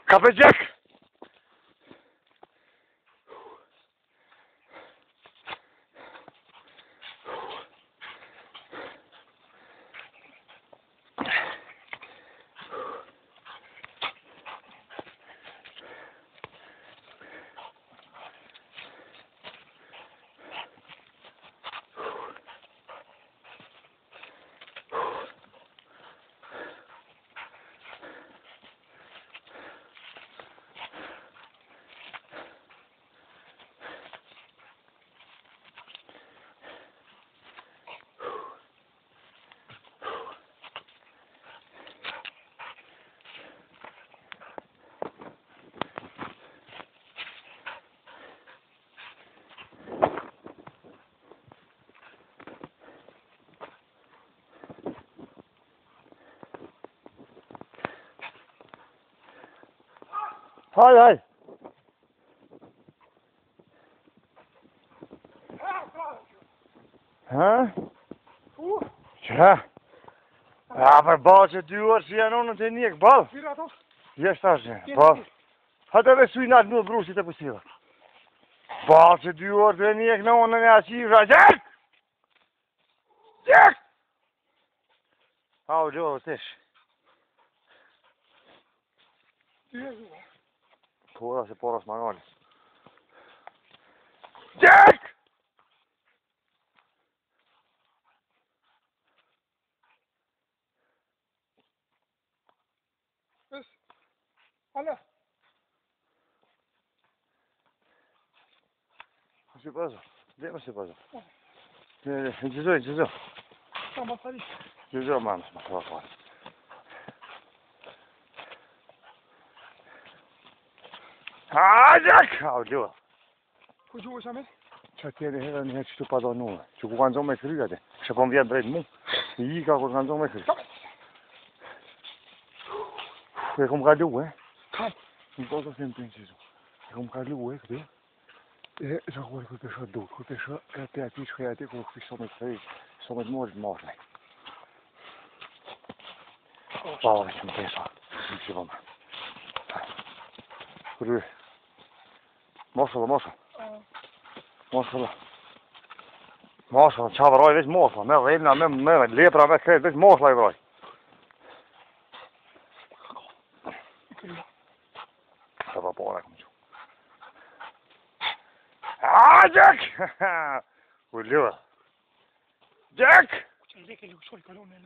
Ka për gjek! Hajde, hajde. Ha? Qa? Ja, për balë që 2 orë që janë unë të njëkë, balë. Kira ato? Jesh tash, balë. Hajde e besuj natë në brusit e pësila. Balë që 2 orë të njëkë në unë në qifra. Gjek! Gjek! Au, gjohë, tesh. Pora se pora s'magali. Gjek! Bes. Hala. Si pazë? Dhe më si pazë? Gjëzoj. Sa më sari. Gjëzoj, mamë, më të vakar. Gjek! Au, gjohë. Ku gjuhë shame? Qa tjeri herë një herë që të pa do nume. Që ku kanë zonë me kry ate. Që po më vjetë drejtë mu. I ka kur kanë zonë me kry. E kom kalu, Kaj? Në po të them të një qizu. E kom kalu, këti. E që kur këtë pesha du. Këtë pesha e te ati që ati kur këti somet të rejtë. Somet morë të marrë. Pavare që më pesha. Në që vëmë. Kërë. Moshëllë. Moshëllë, qa vëroj veç moshëllë. Me dhejna, me lepra, me kretë, veç moshëllë i vroj. Sa pa pora këmë që. Gjek! U lëvë. Gjek! Që i leke lëksoj kalonë.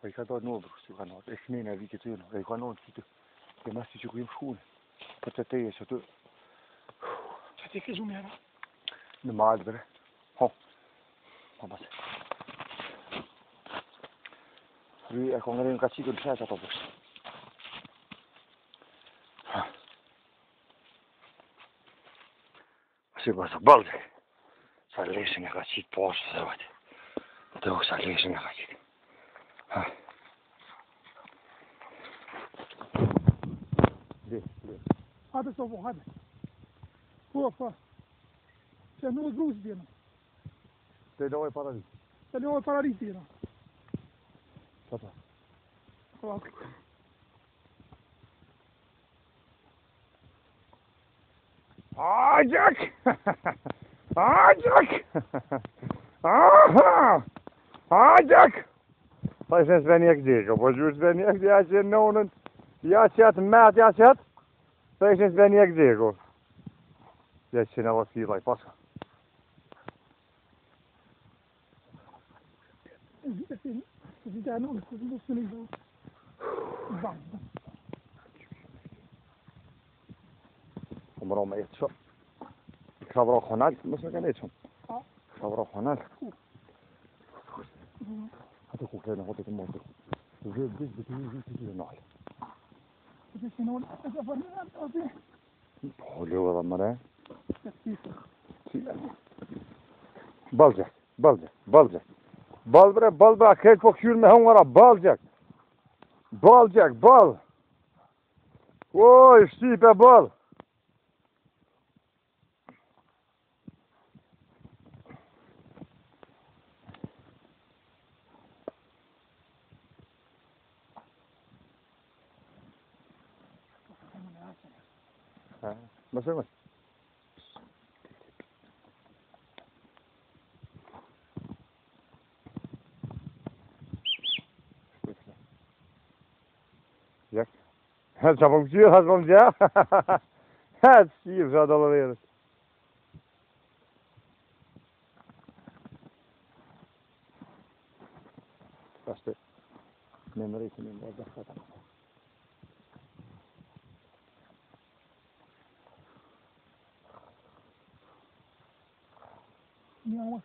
Pa i ka dojtë në bërë, si ka në, e kënene e vitit të jënë, e i ka në të të, e mesti që ku jem shkunë, për të teje që të... Që te ke zumë jera? Në malë bërë, ho, base. Ry e kongërën ka qitë në shetë ato bërë. Si bërë të bëllë, sa lesën e ka qitë poshë, dhe vëtë. Të sa lesën e ka qitë. Hajde sobo, hajde. Po. Që nuk është grusë djena. Te lojë pararit. Te lojë pararit djena. Qata? Gjek! Gjek! Pa ishën s'venjek gjeko, po gjurë s'venjek ja që nonën, ja qëtë metë, ja qëtë, pa ishën s'venjek gjeko. Ja që në vësila i paska. Zita në unë, këtë së në i banë. Kom bra me jetë shumë. I ka bra khonal, mësë me ka nejtë shumë. Ka bra khonal. Hajde ku krejnë hotet e motë. Vëzë dhe të një të të nalë. Këtë që në unë, e të përnë në të Po, lëve dhe mëre. Balgjek. Balë, krejt po këshyrë me hongara, balgjek. Bal. Oj, shqipe bal. Mos. Jak? Co mam gdzie? Co mam gdzie? Steve zadowolony. Basta. Memory to me more than Nie mam